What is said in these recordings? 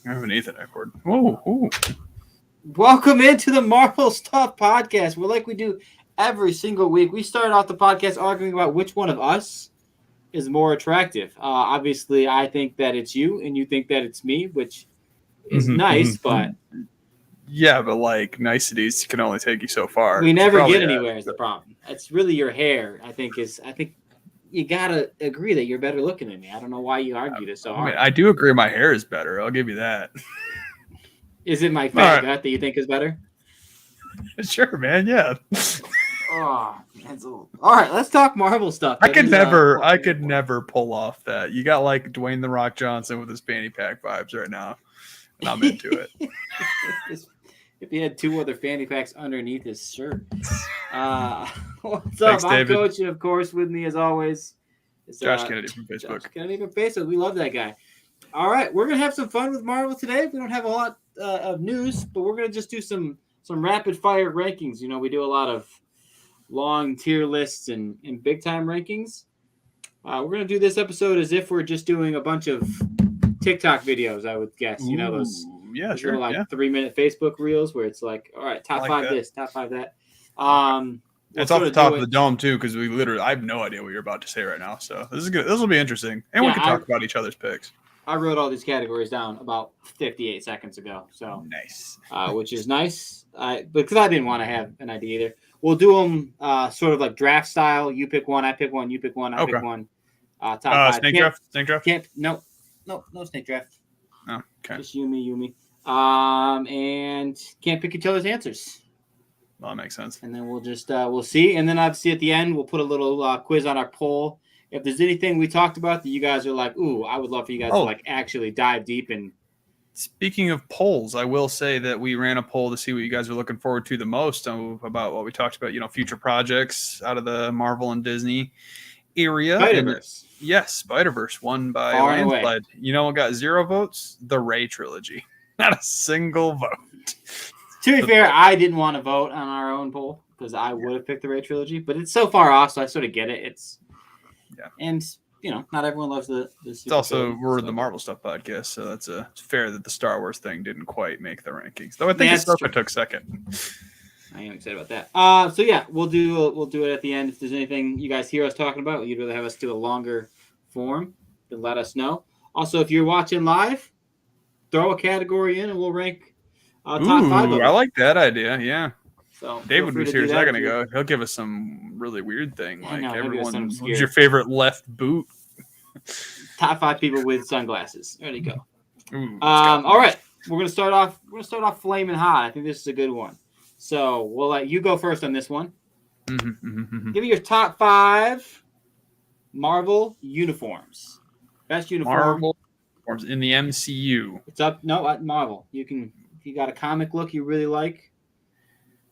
I have an Ethernet cord. Ooh. Welcome into the Marvel Stuff Podcast. We're like we do every single week. We start off the podcast arguing about which one of us is more attractive. Obviously, I think that it's you, and you think that it's me, which is nice, but... Yeah, but like niceties can only take you so far. We never get anywhere is the problem. It's really your hair, I think you gotta agree that you're better looking than me. I don't know why you argue this so hard. I do agree my hair is better. I'll give you that. Is it my fat gut that you think is better? Sure, man. Yeah. Oh, man. All right, let's talk Marvel stuff. I could never pull off that. You got like Dwayne the Rock Johnson with his fanny pack vibes right now, and I'm into it. If he had two other fanny packs underneath his shirt. What's Thanks, up? I'm David. Coach, and of course, with me as always, is Josh Kennedy from Facebook. Josh Kennedy from Facebook. We love that guy. All right, we're gonna have some fun with Marvel today. We don't have a lot of news, but we're gonna just do some rapid fire rankings. You know, we do a lot of long tier lists and big time rankings. We're gonna do this episode as if we're just doing a bunch of TikTok videos. I would guess. You know those. Yeah, sure. Like 3-minute Facebook reels where it's like, all right, top five this, top five that. It's off the top of the dome too, because I have no idea what you're about to say right now. So this is good. This will be interesting, and we can talk about each other's picks. I wrote all these categories down about 58 seconds ago. So nice, which is nice. Because I didn't want to have an idea either. We'll do them sort of like draft style. You pick one, I pick one. You pick one, I pick one. Top five. Snake draft. No snake draft. Oh, okay. Just you, me. And can't pick each other's answers. Well, that makes sense. And then we'll just we'll see. And then obviously at the end we'll put a little quiz on our poll. If there's anything we talked about that you guys are like, ooh, I would love for you guys to like actually dive deep in. Speaking of polls, I will say that we ran a poll to see what you guys are looking forward to the most about what we talked about, future projects out of the Marvel and Disney area. Spider-Verse. Yes, Spider-Verse won by Far landslide. You know what got 0 votes? The Ray trilogy. Not a single vote. To be fair, I didn't want to vote on our own poll because I would have picked the Ray trilogy, but it's so far off, so I sort of get it. And not everyone loves the it's also we're the Marvel Stuff podcast, so it's fair that the Star Wars thing didn't quite make the rankings. Though I think Ahsoka took second. I am excited about that. So yeah, we'll do it at the end. If there's anything you guys hear us talking about, you'd rather have us do a longer form, then let us know. Also, if you're watching live, throw a category in and we'll rank top 5 of them. I like that idea. Yeah. So David was here a second ago. He'll give us some really weird thing, like everyone. Who's your favorite left boot? Top 5 people with sunglasses. There you go. All right, we're gonna start off. Flaming hot. I think this is a good one. So we'll let you go first on this one. Give me your top 5 Marvel uniforms. Best uniform. Marvel uniforms in the MCU. It's up. No, Marvel. If you got a comic look you really like,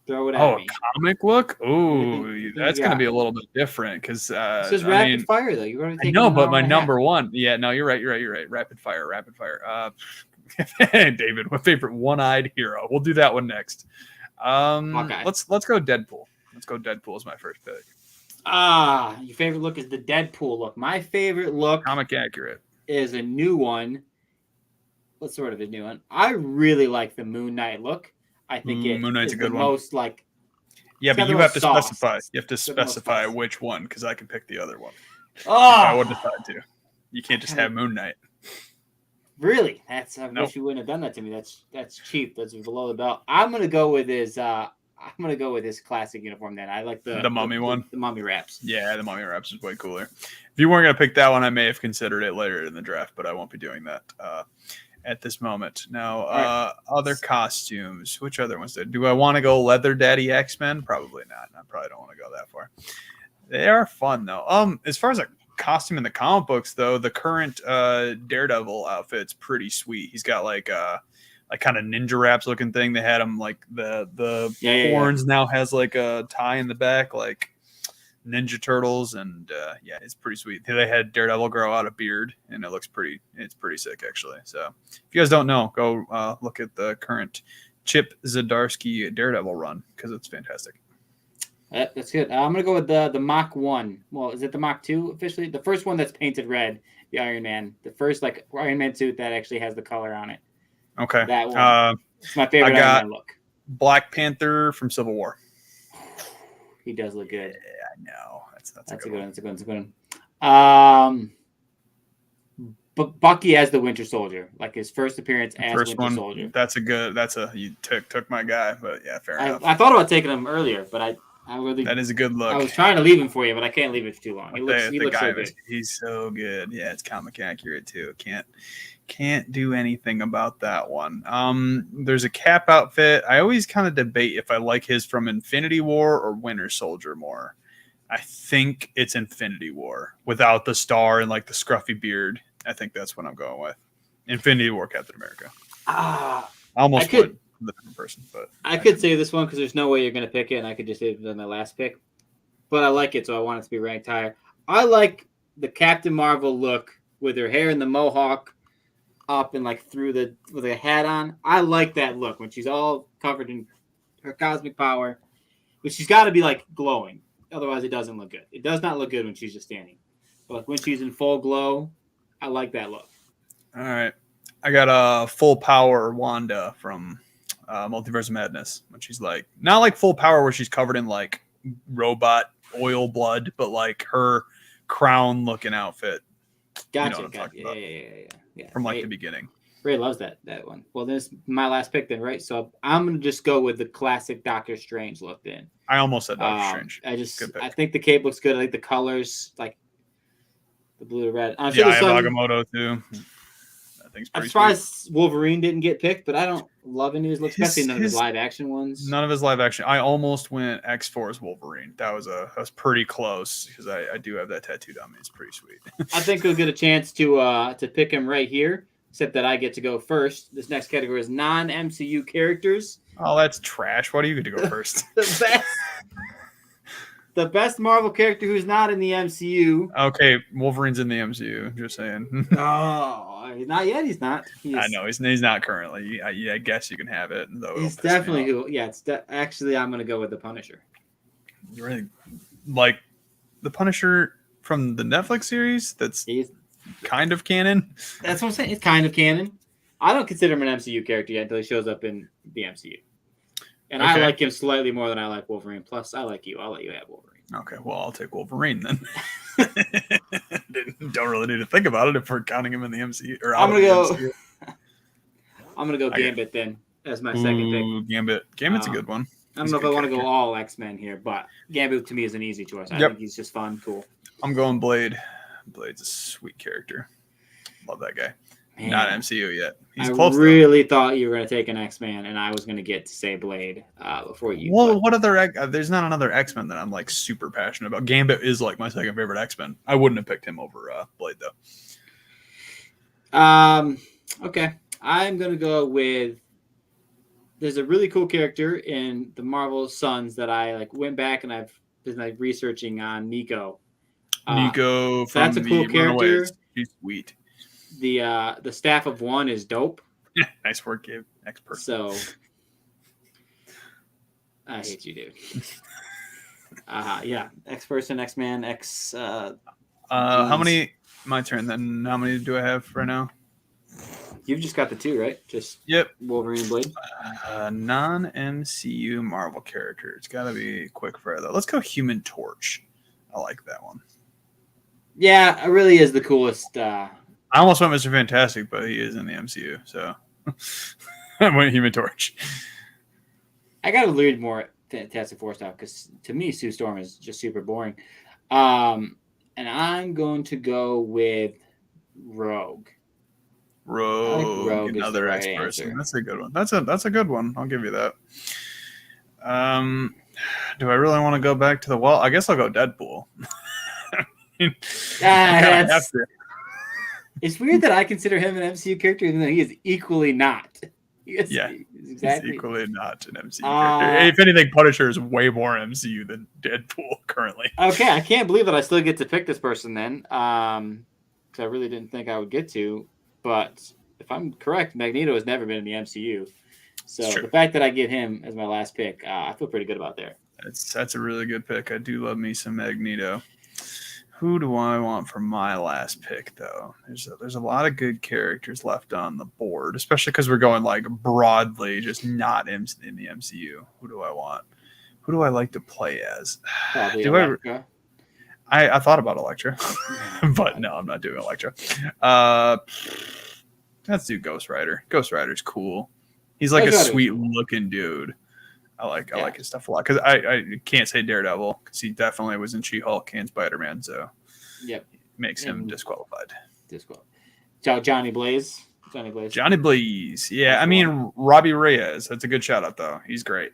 throw it at me. A comic look? Oh, that's going to be a little bit different because this is rapid fire though. You're already taking but my number one. Yeah, no, you're right. Rapid fire. David, my favorite one-eyed hero. We'll do that one next. Let's go Deadpool. Let's go Deadpool as my first pick. Your favorite look is the Deadpool look. My favorite look, comic accurate, is a new one. What sort of a new one? I really like the Moon Knight look. I think Moon Knight's a good one. Most like. Yeah, but you have to specify. You have to specify which one because I can pick the other one. If Oh, I would decide to. You can't just have Moon Knight. Really? I wish you wouldn't have done that to me. That's cheap. That's below the belt. I'm gonna go with his classic uniform. Then I like the mummy one. The mummy wraps. Yeah, the mummy wraps is way cooler. If you weren't gonna pick that one, I may have considered it later in the draft, but I won't be doing that at this moment. Now, other costumes. Which other ones? Do I want to go Leather Daddy X-Men? Probably not. I probably don't want to go that far. They are fun though. As far as a costume in the comic books, though, the current Daredevil outfit's pretty sweet. He's got like kind of ninja wraps looking thing. They had him like the horns now has like a tie in the back, like Ninja Turtles, and it's pretty sweet. They had Daredevil grow out a beard, and it's pretty sick actually. So if you guys don't know, go look at the current Chip Zdarsky Daredevil run because it's fantastic. That's good. I'm gonna go with the Mach 1. Well, is it the Mach 2 officially? The first one that's painted red, the Iron Man. The first like Iron Man suit that actually has the color on it. Okay. That one. It's my favorite I got Iron Man look. Black Panther from Civil War. He does look good. Yeah, I know. That's a a good good one. one. That's a good one. But Bucky as the Winter Soldier, like his first appearance The as first Winter one. Soldier. You took my guy, but yeah, fair enough. I thought about taking him earlier, but I really That is a good look. I was trying to leave him for you, but I can't leave it for too long. He looks so good. He's so good. Yeah, it's comic accurate too. Can't do anything about that one. There's a Cap outfit. I always kind of debate if I like his from Infinity War or Winter Soldier more. I think it's Infinity War without the star and like the scruffy beard. I think that's what I'm going with. Infinity War Captain America. I almost would the person, but I could say this one because there's no way you're going to pick it, and I could just say it was my last pick. But I like it, so I want it to be ranked higher. I like the Captain Marvel look with her hair and the mohawk up and like with a hat on. I like that look when she's all covered in her cosmic power, but she's got to be like glowing. Otherwise, it doesn't look good. It does not look good when she's just standing. But like when she's in full glow, I like that look. All right. I got a full power Wanda from Multiverse of Madness when she's like, not like full power where she's covered in like robot oil blood, but like her crown looking outfit. Gotcha. You know what I'm talking about. Yeah. From like the beginning. Ray loves that one. Well, this is my last pick then, right? So I'm gonna just go with the classic Doctor Strange look then. I almost said Doctor Strange. I think the cape looks good. I like the colors, like the blue and red. I have Agamotto too. I'm surprised Wolverine didn't get picked, but I don't love any of his looks, especially none of his live action ones. None of his live action. I almost went X-Force Wolverine. That was pretty close because I do have that tattooed on me. It's pretty sweet. I think we'll get a chance to pick him right here, except that I get to go first. This next category is non-MCU characters. Oh, that's trash. Why do you get to go first? The best Marvel character who's not in the MCU. Okay, Wolverine's in the MCU. Just saying. Oh, not yet. He's not. I know he's not currently. I guess you can have it. Though he's definitely who. Yeah, actually, I'm gonna go with the Punisher. You really like the Punisher from the Netflix series? He's kind of canon. That's what I'm saying. It's kind of canon. I don't consider him an MCU character yet until he shows up in the MCU. And I like him slightly more than I like Wolverine. Plus, I like you. I'll let you have Wolverine. Okay, well, I'll take Wolverine then. Don't really need to think about it if we're counting him in the MCU. I'm gonna go Gambit then as my second pick. Gambit's a good one. I don't know if I want to go all X-Men here, but Gambit to me is an easy choice. I think he's just fun, cool. I'm going Blade. Blade's a sweet character. Love that guy. Man, not MCU yet. He's close. I really thought you were going to take an X-Man, and I was going to get to say Blade before you. Well, what other? There's not another X-Men that I'm like super passionate about. Gambit is like my second favorite X-Men. I wouldn't have picked him over Blade though. Okay, I'm going to go with. There's a really cool character in the Marvel Sons that I like went back and I've been like researching on Nico. Nico, that's a cool character. Runaways. He's sweet. The staff of one is dope. Nice work, Gabe. Expert. So I hate you, dude. Yeah. X-Person, X-Man, X. How many? My turn. Then how many do I have right now? You've just got the two, right? Just Wolverine and Blade. Non-MCU Marvel character. It's got to be quick fire though. Let's go Human Torch. I like that one. Yeah, it really is the coolest. I almost went Mr. Fantastic, but he is in the MCU, so I went Human Torch. I got to read more Fantastic Four stuff because to me, Sue Storm is just super boring. And I'm going to go with Rogue. Rogue, another X-Person. That's a good one. That's a good one. I'll give you that. Do I really want to go back to the well? I guess I'll go Deadpool. It's weird that I consider him an MCU character, even though he is equally not. He's equally not an MCU character. If anything, Punisher is way more MCU than Deadpool currently. Okay, I can't believe that I still get to pick this person then, because I really didn't think I would get to. But if I'm correct, Magneto has never been in the MCU. So the fact that I get him as my last pick, I feel pretty good about there. That's a really good pick. I do love me some Magneto. Who do I want for my last pick, though? There's a lot of good characters left on the board, especially because we're going like broadly, just not in the MCU. Who do I want? Who do I like to play as? Probably Do Elektra. I thought about Elektra, but no, I'm not doing Elektra. Let's do Ghost Rider. Ghost Rider's cool. He's like a sweet looking dude. I like his stuff a lot because I can't say Daredevil because he definitely was in She-Hulk and Spider-Man, so makes him disqualified. Johnny Blaze. Johnny Blaze. Yeah, I mean Robbie Reyes. That's a good shout out though. He's great.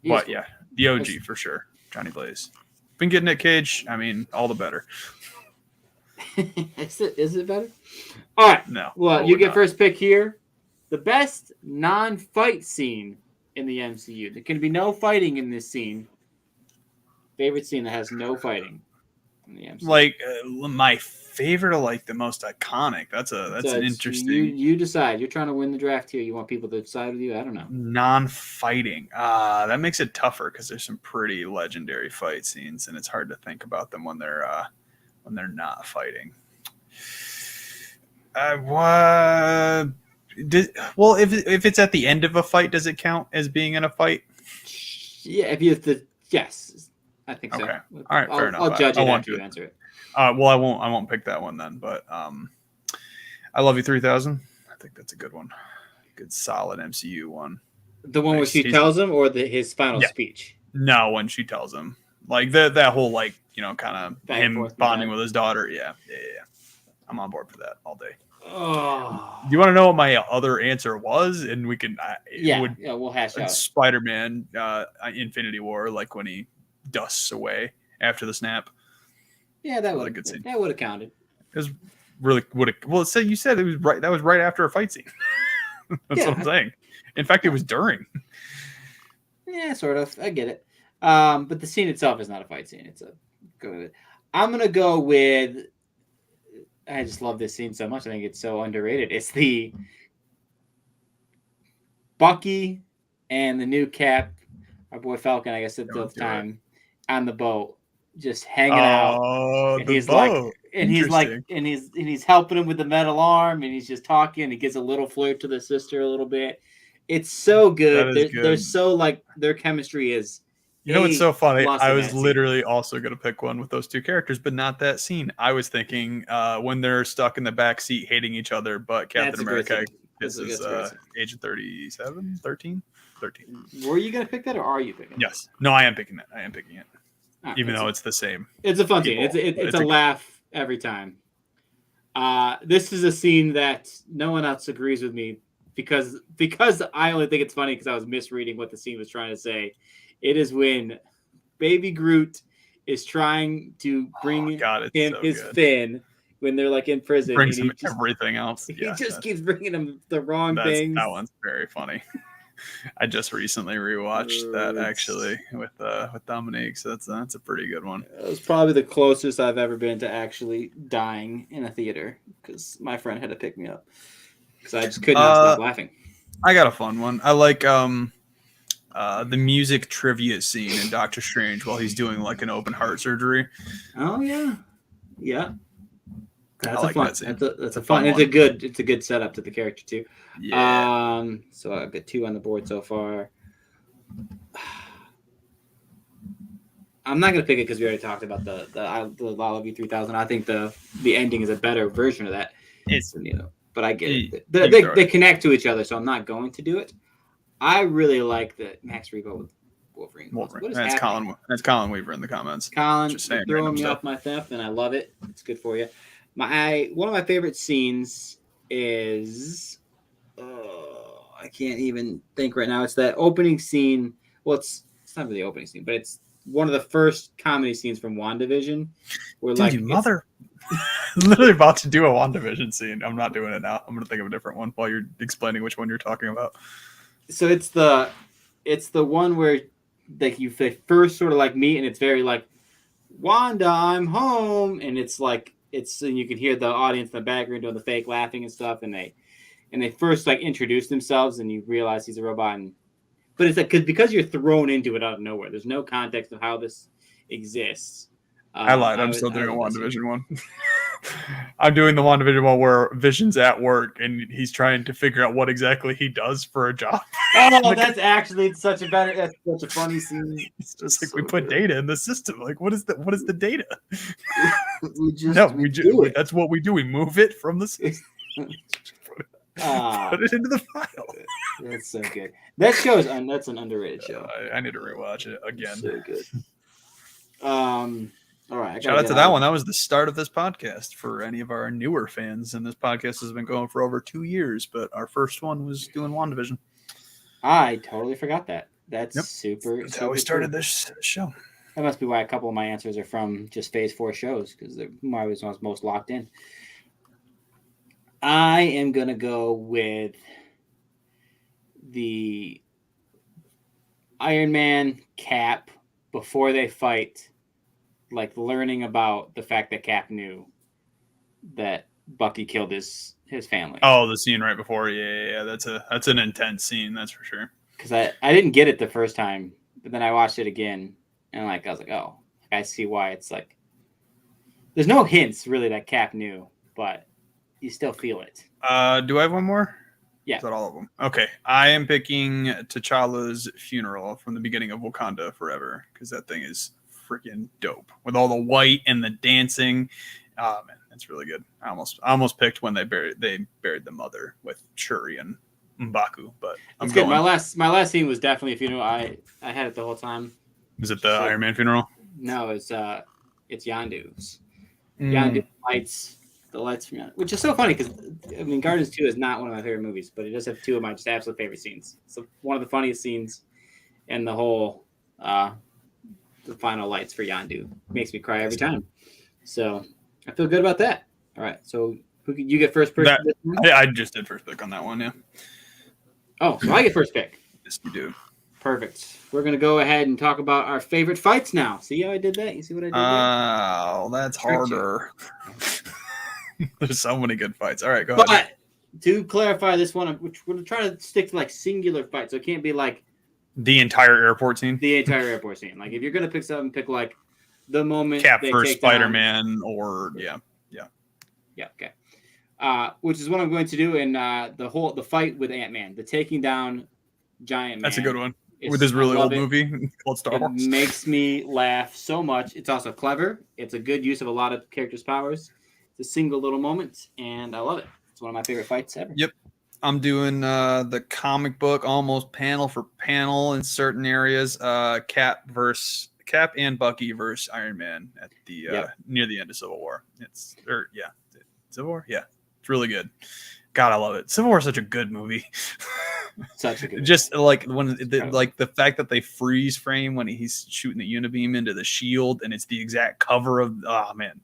But cool. Yeah, the OG for sure. Johnny Blaze. Been getting Nick Cage. I mean, all the better. Is it better? All right. No. Well, you get first pick here. The best non-fight scene in the MCU. There can be no fighting in this scene. Favorite scene that has no fighting in the MCU. Like my favorite or like the most iconic. That's an interesting. You decide. You're trying to win the draft here. You want people to decide with you? I don't know. Non-fighting. That makes it tougher because there's some pretty legendary fight scenes, and it's hard to think about them when they're not fighting. If it's at the end of a fight, does it count as being in a fight? Yeah, yes, I think so. Okay, all right, fair enough. I'll judge it after you answer it. Well, I won't pick that one then. But I Love You 3000. I think that's a good one. Good, solid MCU one. The one where she tells him, or his final speech? No, when she tells him, like that whole like kind of him bonding with his daughter. Yeah. I'm on board for that all day. Oh. Do you want to know what my other answer was? And we can. We'll hash out. Spider-Man, Infinity War, like when he dusts away after the snap. Yeah, that would have counted. It was really well. So you said it was right. That was right after a fight scene. That's what I'm saying. In fact, it was during. Yeah, sort of. I get it. But the scene itself is not a fight scene. I'm gonna go with. I just love this scene so much. I think it's so underrated. It's the Bucky and the new Cap, our boy Falcon, I guess at the time, on the boat, just hanging out. And he's helping him with the metal arm, and he's just talking. He gives a little flirt to the sister a little bit. It's so good. They're so like their chemistry is. You know what's so funny? I was literally also going to pick one with those two characters, but not that scene. I was thinking when they're stuck in the back seat hating each other, but Captain America is Agent 37, 13? 13. Were you going to pick that, or are you picking it? Yes. No, I am picking it. Even though it's the same. It's a fun scene. It's a laugh every time. This is a scene that no one else agrees with me because I only think it's funny because I was misreading what the scene was trying to say. It is when Baby Groot is trying to bring his fin when they're like in prison. Brings him everything else. He just keeps bringing him the wrong things. That one's very funny. I just recently rewatched that actually with Dominique, so that's a pretty good one. It was probably the closest I've ever been to actually dying in a theater because my friend had to pick me up because I just could not stop laughing. I got a fun one. I like the music trivia scene in Doctor Strange while he's doing like an open heart surgery. Oh yeah. That's a fun. That's a fun. It's a good setup to the character too. Yeah. So I've got 2 on the board so far. I'm not gonna pick it because we already talked about the I Love You 3000. I think the ending is a better version of that. But I get it. They connect to each other, so I'm not going to do it. I really like the Max Rebo with Wolverine. That's Colin Weaver in the comments. Colin, just throwing me off my theft, and I love it. It's good for you. One of my favorite scenes is I can't even think right now. It's that opening scene. Well, it's not really the opening scene, but it's one of the first comedy scenes from WandaVision. Where literally about to do a WandaVision scene. I'm not doing it now. I'm going to think of a different one while you're explaining which one you're talking about. So it's the one where like you first sort of like meet, and it's very like Wanda, I'm home, and it's like and you can hear the audience in the background doing the fake laughing and stuff, and they first like introduce themselves, and you realize he's a robot, but it's like because you're thrown into it out of nowhere. There's no context of how this exists. I lied. I'm still doing a WandaVision one. I'm doing the WandaVision one where Vision's at work and he's trying to figure out what exactly he does for a job. Oh, that's actually that's such a funny scene. It's just like, we put data in the system. Like, what is the data? we do it. That's what we do. We move it from the system. Put it into the file. That's so good. That show's that's an underrated show. I need to rewatch it again. So good. All right. Shout out to that one. That was the start of this podcast for any of our newer fans. And this podcast has been going for over 2 years, but our first one was doing WandaVision. I totally forgot that. That's super. That's how we started this show. That must be why a couple of my answers are from just Phase 4 shows, because they're most locked in. I am going to go with the Iron Man Cap before they fight, like learning about the fact that Cap knew that Bucky killed his family. Oh, the scene right before. Yeah. That's an intense scene. That's for sure. Because I didn't get it the first time, but then I watched it again, and I was like, oh, I see why it's like. There's no hints really that Cap knew, but you still feel it. Do I have one more? Yeah. Is that all of them? Okay. I am picking T'Challa's funeral from the beginning of Wakanda Forever, because that thing is freaking dope with all the white and the dancing. Oh man, that's really good. I almost picked when they buried the mother with Shuri and M'Baku, but it's good. My last scene was definitely a funeral. I had it the whole time. Is it the Iron Man funeral? No, it's Yondu's. Yondu lights the lights from Yondu, which is so funny because Guardians 2 is not one of my favorite movies, but it does have two of my just absolute favorite scenes. So one of the funniest scenes, and the whole the final lights for Yondu makes me cry every time. So I feel good about that. All right, so you get first pick? I just did first pick on that one, yeah. Oh, so I get first pick. Yes, you do. Perfect. We're going to go ahead and talk about our favorite fights now. See how I did that? You see what I did there? Oh, that's harder. There's so many good fights. All right, go ahead. But to clarify this one, which we're trying to stick to like singular fights, so it can't be like the entire airport scene. The entire airport scene. Like if you're gonna pick something, pick like the moment Cap versus Spider-Man, or yeah. Okay. Which is what I'm going to do in the fight with Ant-Man, the taking down Giant Man. That's a good one. With this really old movie called Star Wars. It makes me laugh so much. It's also clever. It's a good use of a lot of characters' powers. It's a single little moment, and I love it. It's one of my favorite fights ever. Yep. I'm doing the comic book almost panel for panel in certain areas. Cap and Bucky versus Iron Man at the near the end of Civil War. Civil War? Yeah. It's really good. God, I love it. Civil War is such a good movie. Such a good just like when the fact that they freeze frame when he's shooting the unibeam into the shield, and it's the exact cover of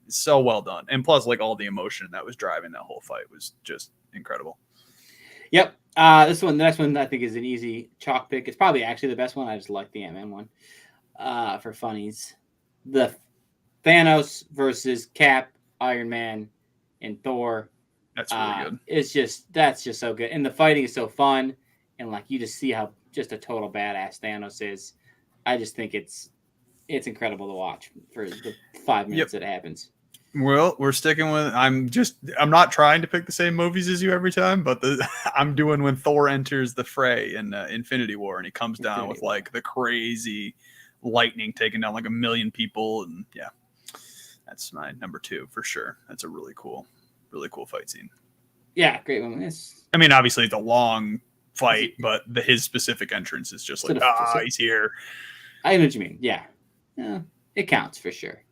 it's so well done. And plus, like, all the emotion that was driving that whole fight was just incredible. Yep. The next one I think is an easy chalk pick. It's probably actually the best one. I just like the Ant-Man one. For funnies. The Thanos versus Cap, Iron Man, and Thor. That's really good. That's just so good. And the fighting is so fun. And like you just see how just a total badass Thanos is. I just think it's incredible to watch for the 5 minutes that it happens. Well, we're sticking with. I'm not trying to pick the same movies as you every time, but I'm doing when Thor enters the fray in Infinity War, and he comes down with like the crazy lightning taking down like 1 million people, and yeah, that's my number 2 for sure. That's a really cool fight scene. Yeah, great one. I mean, obviously it's a long fight, but his specific entrance is just like, he's here. I know what you mean. Yeah, it counts for sure.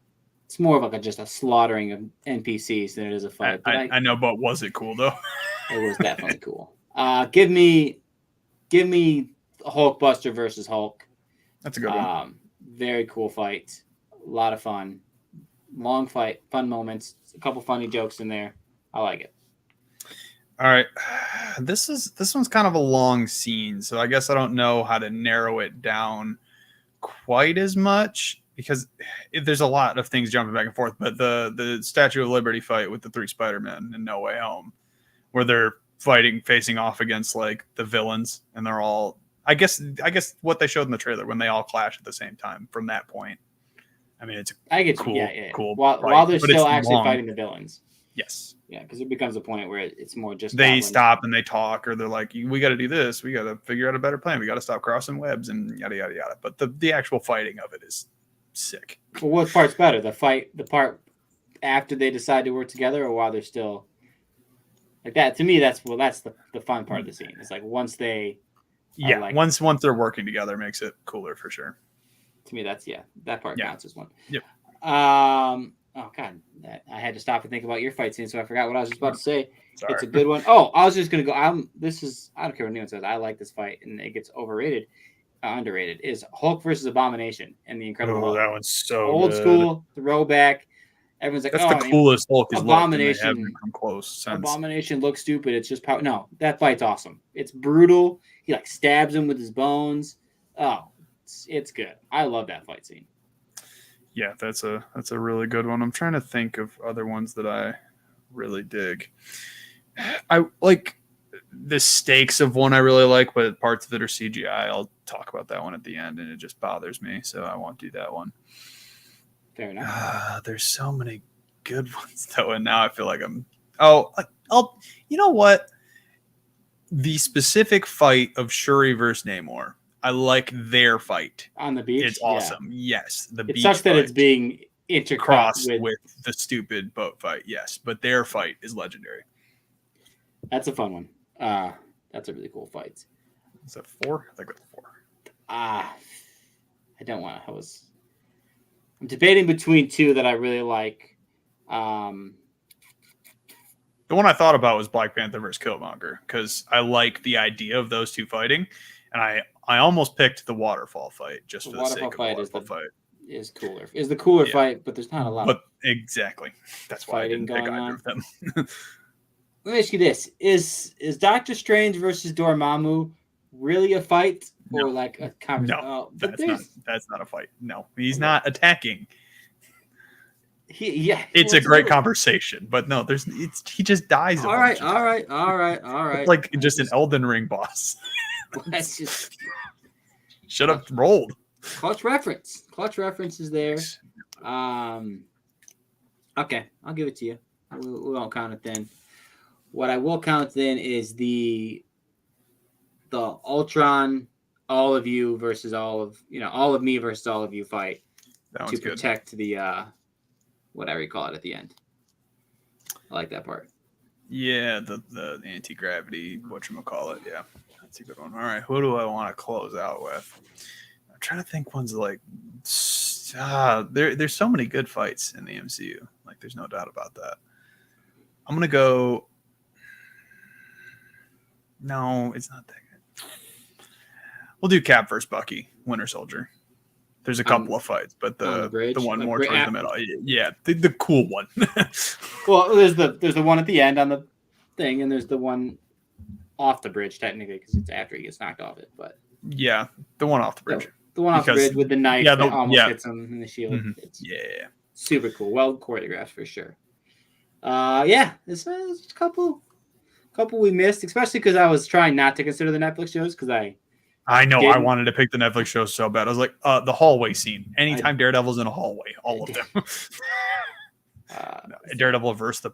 It's more of like just a slaughtering of NPCs than it is a fight. I know, but was it cool though? It was definitely cool. Give me Hulkbuster versus Hulk. That's a good one. Very cool fight. A lot of fun. Long fight, fun moments. A couple funny jokes in there. I like it. All right. This one's kind of a long scene, so I guess I don't know how to narrow it down quite as much, because there's a lot of things jumping back and forth. But the Statue of Liberty fight with the 3 Spider-Men in No Way Home, where they're facing off against like the villains, and they're all, I guess what they showed in the trailer when they all clash at the same time from that point. I mean, it's I get cool, you. Yeah. cool. While they're but still it's actually long. fighting the villains. Yes. Yeah, because it becomes a point where it's more just They goblins. stop and they talk, or they're like, "We got to do this. We got to figure out a better plan. We got to stop crossing webs and yada yada yada." But the actual fighting of it is sick. Well, what part's better? The part after they decide to work together, or while they're still like that? To me, that's the fun part of the scene. It's like once they, Yeah, like, once they're working together, makes it cooler for sure. to me, that's that part counts as one. Yep. Oh God, I had to stop and think about your fight scene, so I forgot what I was just about to say. Sorry. It's a good one. Oh, I was just gonna go. I don't care what anyone says. I like this fight, and it gets overrated, underrated. Is Hulk versus Abomination and the Incredible Hulk. That one's so old good. school throwback. Everyone's like, That's oh, the coolest Hulk is looked, and they Abomination. haven't come close since. Abomination looks stupid. It's just power. No, that fight's awesome. It's brutal. He like stabs him with his bones. Oh, it's good. I love that fight scene. Yeah, that's a really good one. I'm trying to think of other ones that I really dig. I like the stakes of one I really like, but parts of it are CGI. I'll talk about that one at the end, and it just bothers me, so I won't do that one. Fair enough. There's so many good ones though, and now I feel like I'll. You know what? The specific fight of Shuri versus Namor. I like their fight On the beach. It's awesome. Yes, the It beach sucks that fight. it's being Crossed intercrossed with the stupid boat fight. Yes, but their fight is legendary. That's a fun one. That's a really cool fight. Is that 4? I think it's 4. I don't want to. I'm debating between two that I really like. The one I thought about was Black Panther versus Killmonger because I like the idea of those two fighting, and I almost picked the waterfall fight just for the sake of the waterfall fight. Is cooler. Is the cooler fight, but there's not a lot. But exactly, that's why I didn't pick either of them. Let me ask you this: Is Doctor Strange versus Dormammu really a fight, or like a conversation? No, that's not a fight. No, he's not attacking. It's a great conversation, but no, he just dies. All right. It's like just an Elden Ring boss. That's just should have rolled. Clutch reference is there. Okay, I'll give it to you. We won't count it then. What I will count then is the Ultron, all of you versus all of me versus all of you fight to protect the whatever you call it at the end. I like that part. Yeah, the anti-gravity, whatchamacallit. Yeah, that's a good one. All right, who do I want to close out with? I'm trying to think ones like there's so many good fights in the MCU. Like, there's no doubt about that. I'm going to go... No, it's not that good. We'll do Cap versus Bucky, Winter Soldier. There's a couple of fights, but the one more towards the middle. Yeah, the cool one. Well, there's the one at the end on the thing, and there's the one off the bridge, technically, because it's after he gets knocked off it. But yeah, the one off the bridge. The one off the bridge with the knife that almost hits him in the shield. Mm-hmm. It's super cool. Well choreographed for sure. There's a couple we missed, especially because I was trying not to consider the Netflix shows because I know I wanted to pick the Netflix show so bad. I was like, the hallway scene. Anytime Daredevil's in a hallway, all of them. Daredevil versus the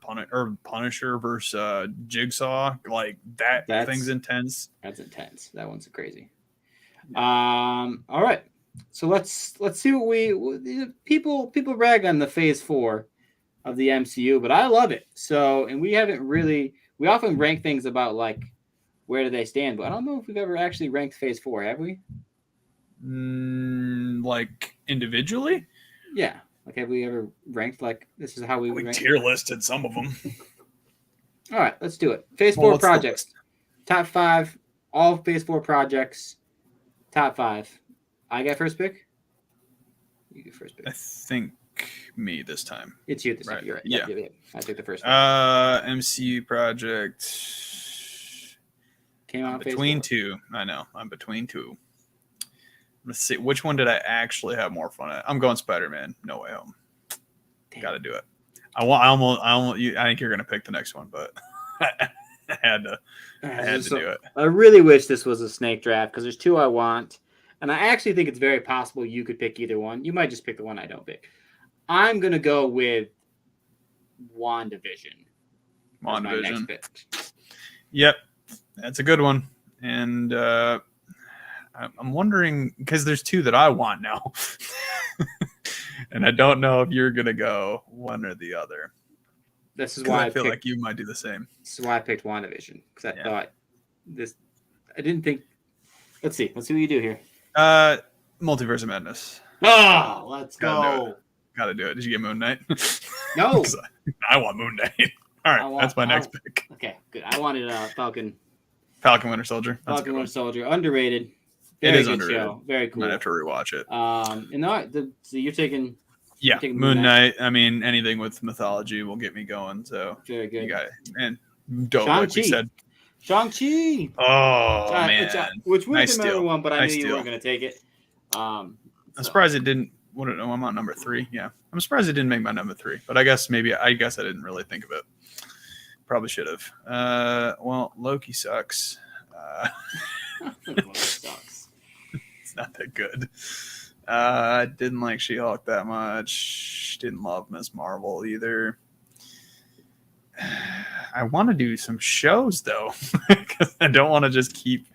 Punisher versus Jigsaw, like that thing's intense. That's intense. That one's crazy. All right, so let's see what people rag on the Phase 4 of the MCU, but I love it. So, and we often rank things about like where do they stand, but I don't know if we've ever actually ranked Phase 4, have we? Like individually? Yeah. Like, have we ever ranked like this is how we would rank? Tier listed some of them. All right, let's do it. Phase 4 projects. Top 5, all Phase 4 projects. Top 5. I got first pick? You get first pick. I think me this time. It's you this time. You're right. Yeah. I took the first pick. MCU project. Came out between two. I know. I'm between two. Let's see. Which one did I actually have more fun at? I'm going Spider-Man. No Way Home. Got to do it. I think you're going to pick the next one, but I had to do it. I really wish this was a snake draft because there's two I want. And I actually think it's very possible you could pick either one. You might just pick the one I don't pick. I'm gonna go with WandaVision. That's my next WandaVision. pick. Yep, that's a good one. And I'm wondering because there's two that I want now, and I don't know if you're gonna go one or the other. This is 'Cause why I feel like you might do the same. This is why I picked WandaVision because I Yeah. thought this. I didn't think. Let's see. Let's see what you do here. Multiverse of Madness. Oh, let's Gotta go. Gotta do it. Did you get Moon Knight? No. 'Cause I want Moon Knight. All right, that's my next pick. Okay, good. I wanted Falcon Falcon Winter Soldier. That's Winter Soldier. Underrated. It is good underrated. show. Very cool. Might have to rewatch it. So you're taking. Yeah, you're taking Moon Knight. I mean, anything with mythology will get me going. So Very good. you got it. And dope, like we said. Shang-Chi. Oh man, Which would have Nice been my steal. number one, but I Nice knew you steal. weren't going to take it. I'm surprised it didn't. What? No, I'm on number 3. Yeah, I'm surprised it didn't make my number 3. But I guess I didn't really think of it. Probably should have. Well, Loki sucks. Loki sucks. It's not that good. I didn't like She-Hulk that much. Didn't love Miss Marvel either. I want to do some shows though, because I don't want to just keep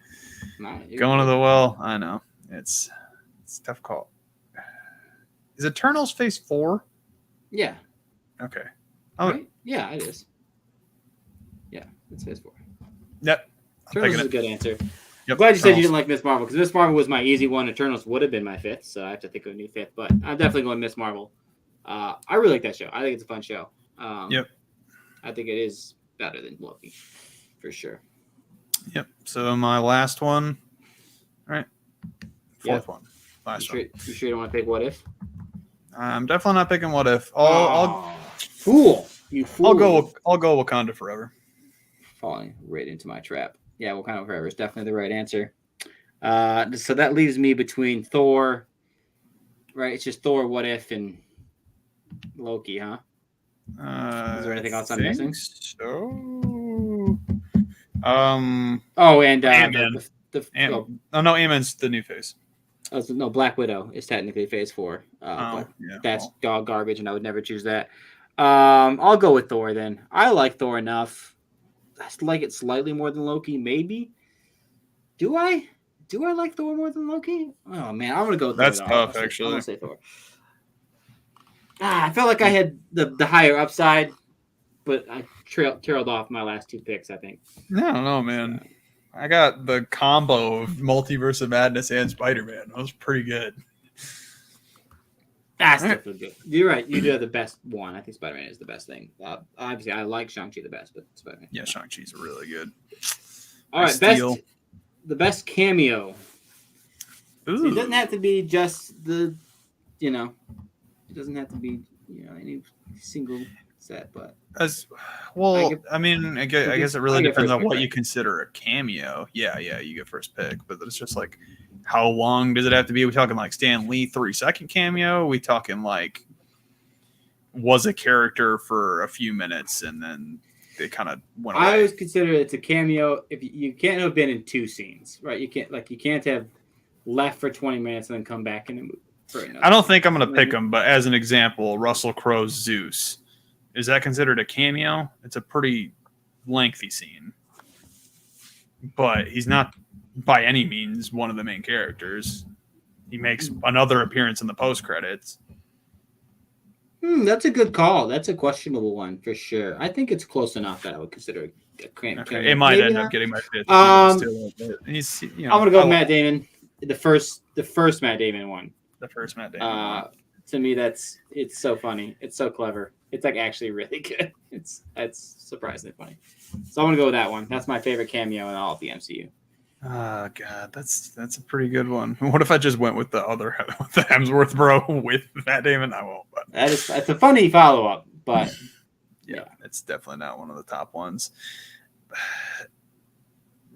going to the well. I know it's a tough call. Is Eternals Phase 4? Yeah. Okay. Right? Yeah, it is. Yeah, it's Phase 4. Yep. Eternals is a good answer. Yep. Glad you said you didn't like Miss Marvel because Miss Marvel was my easy one. Eternals would have been my 5th, so I have to think of a new 5th. But I'm definitely going Miss Marvel. I really like that show. I think it's a fun show. Yep. I think it is better than Loki, for sure. Yep. So my last one. All right. Fourth one. Last one. You sure you don't want to pick What If? I'm definitely not picking What If. Fool! You fool! I'll go Wakanda Forever. Falling right into my trap. Yeah, Wakanda Forever is definitely the right answer. So that leaves me between Thor. Right, it's just Thor, What If, and Loki, huh? Is there anything else I'm missing? So, and Ant-Man. Ant-Man's the new phase. No, Black Widow is technically Phase 4. But that's dog garbage, and I would never choose that. I'll go with Thor then. I like Thor enough. I like it slightly more than Loki, maybe. Do I like Thor more than Loki? Oh man, I'm gonna go with Thor. That's tough, actually. I'm gonna say Thor. I felt like I had the higher upside, but I trailed off my last 2 picks, I think. I don't know, man. I got the combo of Multiverse of Madness and Spider-Man. That was pretty good. That's definitely good. You're right. You do have the best one. I think Spider-Man is the best thing. Obviously, I like Shang-Chi the best, but Spider-Man. Yeah, Shang-Chi's really good. All right, the best cameo. So it doesn't have to be just it doesn't have to be any single set, but I guess it really depends on what you consider a cameo. Yeah, you get first pick, but it's just like, how long does it have to be? Are we talking like Stan Lee 3-second cameo? Are we talking like was a character for a few minutes and then they kind of went away? I always consider it's a cameo if you can't have been in 2 scenes, right? You can't have left for 20 minutes and then come back in the movie. I don't think I'm going to pick him, but as an example, Russell Crowe's Zeus. Is that considered a cameo? It's a pretty lengthy scene. But he's not by any means one of the main characters. He makes another appearance in the post-credits. That's a good call. That's a questionable one for sure. I think it's close enough that I would consider a cameo. Okay. It might end up getting my 5th. I'm going to go Matt Damon. The first Matt Damon one. The first Matt Damon. To me, it's so funny. It's so clever. It's like actually really good. It's surprisingly funny. So I'm gonna go with that one. That's my favorite cameo in all of the MCU. Oh God, that's a pretty good one. What if I just went with the Hemsworth bro with Matt Damon? I won't. But that's a funny follow up, but yeah, it's definitely not one of the top ones.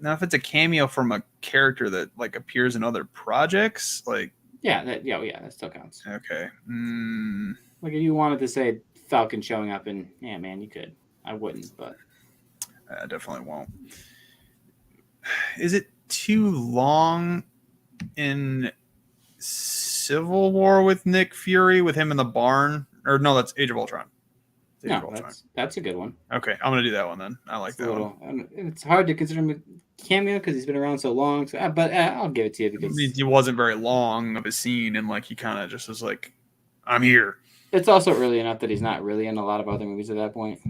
Now, if it's a cameo from a character that like appears in other projects, like that still counts. Okay. Like if you wanted to say Falcon showing up and man, you could. I wouldn't, but I definitely won't. Is it too long in Civil War with Nick Fury with him in the barn, Or no, that's Age of Ultron. Age of No, Ultron. that's a good one. Okay, I'm gonna do that one then. I like It's a that little. one. It's hard to consider him a cameo because he's been around so long. So, but I'll give it to you because It wasn't very long of a scene, and like he kind of just was like, "I'm here." it's also early enough that he's not really in a lot of other movies at that point.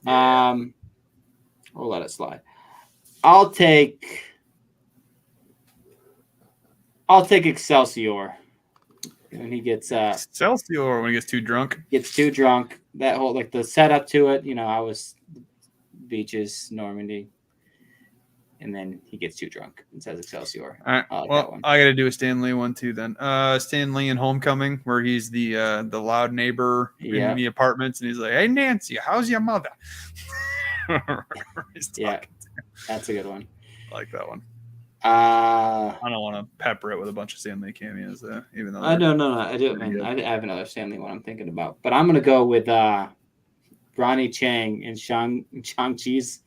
Yeah. We'll let it slide. I'll take Excelsior when he gets Excelsior when he gets too drunk. drunk. That whole like the setup to it, I was beaches, Normandy, and then he gets too drunk and says Excelsior. All right. I like Well, that one. I got to do a Stan Lee one too then. Stan Lee in Homecoming, where he's the loud neighbor in the apartments, and he's like, "Hey Nancy, how's your mother?" Yeah, that's a good one. I like that one. I don't want to pepper it with a bunch of Stan Lee cameos, even though no, I do. I have another Stan Lee one I'm thinking about, but I'm gonna go with Ronnie Chang and Shang-Chi's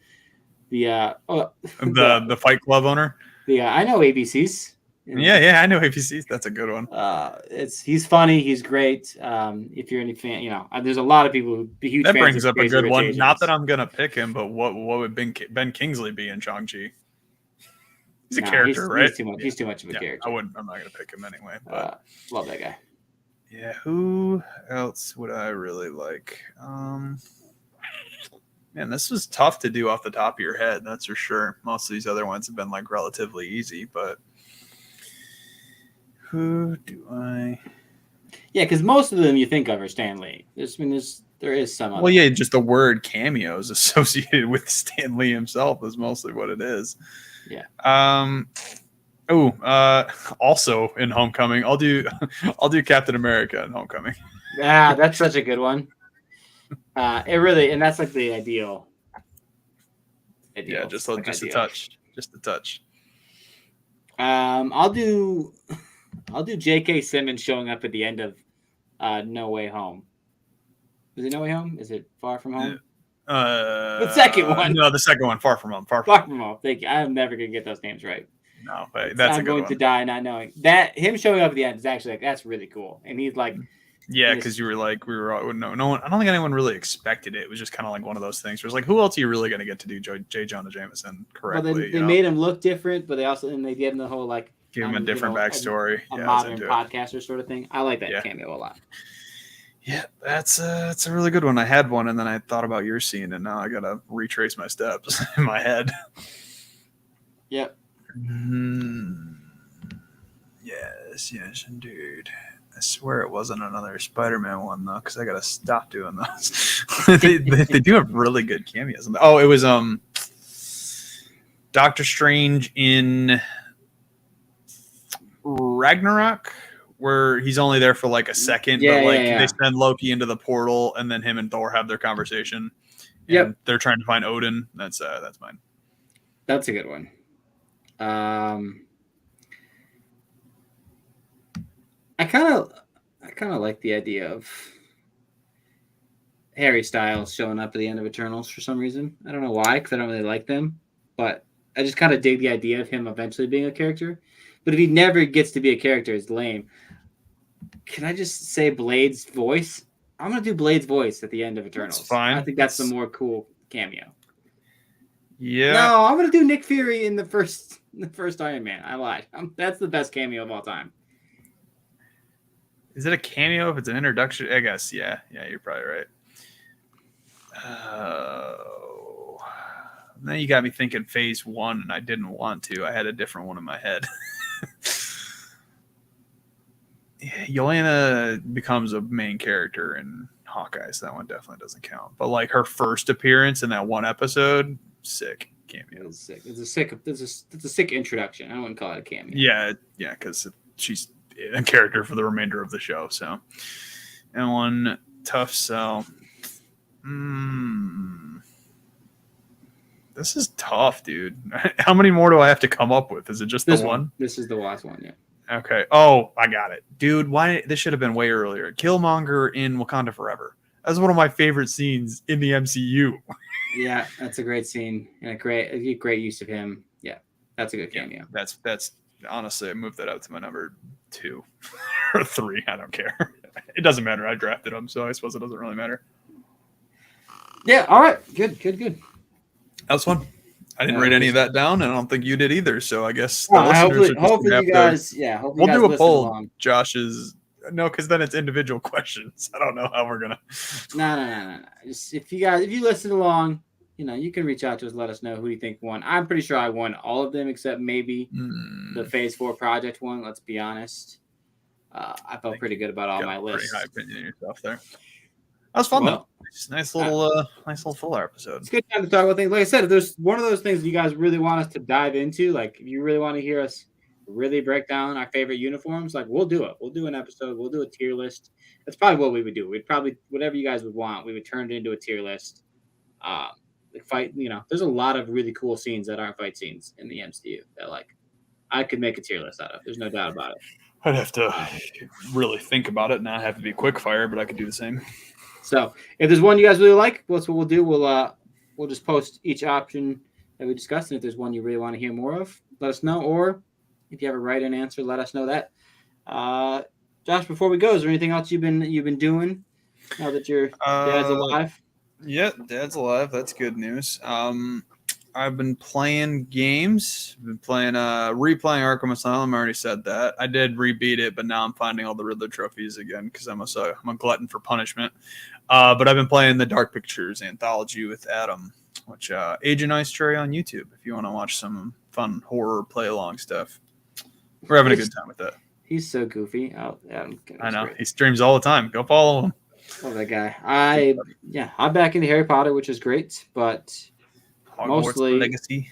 the Fight Club owner. I know ABCs. Yeah, I know ABCs. That's a good one. He's funny. He's great. If you're any fan, there's a lot of people who be huge. That fans brings of up a Crazy good Rich one. Asians. Not that I'm gonna pick him, but what would Ben Kingsley be in Shang-Chi? He's a character, right? He's too much of a character. I'm not gonna pick him anyway. But love that guy. Yeah, who else would I really like? Man, this was tough to do off the top of your head, that's for sure. Most of these other ones have been like relatively easy, but who do I? Yeah, because most of them you think of are Stan Lee. There is some. Well, yeah, just the word cameos associated with Stan Lee himself is mostly what it is. Yeah. Also in Homecoming, I'll do Captain America in Homecoming. Yeah, that's such a good one. It really, and that's like the ideal. Yeah, just a touch. I'll do J.K. Simmons showing up at the end of No Way Home. Is it No Way Home? Is it Far From Home? The second one. No, the second one. Far From Home. Far From Home. Thank you. I'm never gonna get those names right. No, but that's I'm going to die not knowing that him showing up at the end is actually that's really cool. And he's like, yeah, because you were like, no one. I don't think anyone really expected it. It was just kind of like one of those things. Where it's like, who else are you really going to get to do J. Jonah Jameson correctly? Well, they made him look different, but they gave him the whole like give him a different backstory, a modern podcaster sort of thing. I like that cameo a lot. Yeah, that's a really good one. I had one, and then I thought about your scene, and now I gotta retrace my steps in my head. Yep. Yes, indeed. I swear it wasn't another Spider-Man one though, because I gotta stop doing those. they do have really good cameos. Oh, it was Doctor Strange in Ragnarok, where he's only there for like a second, but they send Loki into the portal, and then him and Thor have their conversation. Yep, they're trying to find Odin. That's mine. That's a good one. I kind of like the idea of Harry Styles showing up at the end of Eternals for some reason. I don't know why, because I don't really like them, but I just kind of dig the idea of him eventually being a character. But if he never gets to be a character, it's lame. Can I just say Blade's voice? I'm gonna do Blade's voice at the end of Eternals. That's fine. I think that's the more cool cameo. Yeah. No, I'm gonna do Nick Fury in the first Iron Man. I lied. That's the best cameo of all time. Is it a cameo if it's an introduction? I guess. Yeah, you're probably right. Then you got me thinking Phase 1, and I didn't want to. I had a different one in my head. Yelena becomes a main character in Hawkeye, so that one definitely doesn't count. But like her first appearance in that one episode, sick cameo. It's sick. It's a sick introduction. I wouldn't call it a cameo. Yeah, because she's a character for the remainder of the show. So, and one tough sell. This is tough, dude. How many more do I have to come up with? Is it just the one? This is the last one, yeah. Okay. Oh, I got it. Dude, why this should have been way earlier. Killmonger in Wakanda Forever. That's one of my favorite scenes in the MCU. Yeah, that's a great scene and a great use of him. Yeah, that's a good cameo. That's honestly, I moved that up to my number 2 or 3. I don't care. it doesn't matter. I drafted him, so I suppose it doesn't really matter. Yeah. All right. Good. That was fun. I didn't write any of that down, and I don't think you did either. So I guess the hopefully listeners you guys. Yeah. Hopefully we'll you guys do a listen poll. along. Josh's no, because then it's individual questions. I don't know how we're gonna. No. Just if you listen along, you can reach out to us. Let us know who you think won. I'm pretty sure I won all of them except maybe the Phase 4 project one. Let's be honest. I felt pretty good about all my lists. Pretty high opinion of yourself there. That was fun though. Nice little filler episode. It's a good time to talk about things. Like I said, if there's one of those things you guys really want us to dive into, like if you really want to hear us really break down our favorite uniforms, like we'll do it. We'll do an episode. We'll do a tier list. That's probably what we would do. We'd probably whatever you guys would want, we would turn it into a tier list. There's a lot of really cool scenes that aren't fight scenes in the MCU that I could make a tier list out of. There's no doubt about it. I'd have to really think about it, not have to be quick fire, but I could do the same. So if there's one you guys really like, that's what we'll do. We'll just post each option that we discussed, and if there's one you really want to hear more of, let us know. Or if you have a right-in answer, let us know that. Josh, before we go, is there anything else you've been doing now that your dad's alive? Yeah, Dad's alive. That's good news. I've been playing games. I've been replaying Arkham Asylum. I already said that. I did rebeat it, but now I'm finding all the Riddler trophies again because I'm a glutton for punishment. But I've been playing the Dark Pictures anthology with Adam, which Agent Ice Tray on YouTube. If you want to watch some fun horror play along stuff, we're having a good time with that. He's so goofy. Oh, Adam, I know he streams all the time. Go follow him. Oh, that guy. I'm back into Harry Potter, which is great, but Hogwarts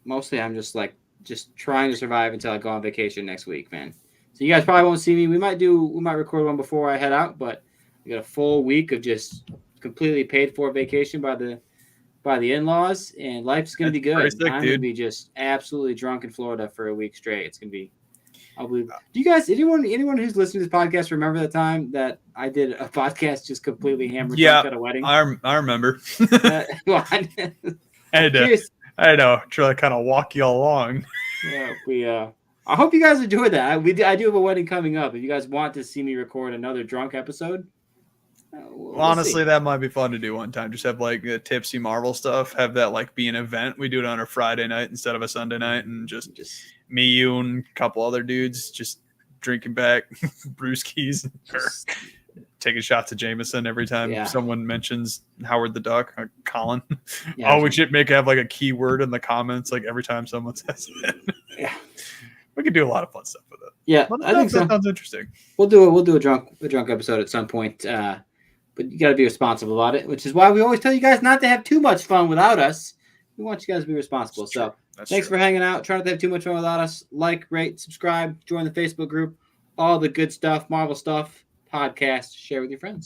mostly I'm just trying to survive until I go on vacation next week, man. So you guys probably won't see me. We might record one before I head out, but we got a full week of just completely paid for vacation by the in-laws, and life's gonna be good. I'm gonna be just absolutely drunk in Florida for a week straight. It's gonna be. Do you guys, anyone who's listening to this podcast, remember the time that I did a podcast just completely hammered drunk at a wedding? I remember. I know. Try to kind of walk you along. Yeah, I hope you guys enjoyed that. I do have a wedding coming up. If you guys want to see me record another drunk episode, honestly, that might be fun to do one time. Just have the tipsy Marvel stuff. Have that be an event. We do it on a Friday night instead of a Sunday night, and just me, you, and a couple other dudes just drinking back brewskis or taking shots of Jameson every time someone mentions Howard the Duck or Colin. Yeah, we should have a keyword in the comments every time someone says it. Yeah. We could do a lot of fun stuff with it. Yeah, I think that sounds interesting. We'll do a drunk episode at some point. But you got to be responsible about it, which is why we always tell you guys not to have too much fun without us. We want you guys to be responsible. So thanks for hanging out. Try not to have too much fun without us. Like, rate, subscribe, join the Facebook group, all the good stuff, Marvel stuff, podcast, share with your friends.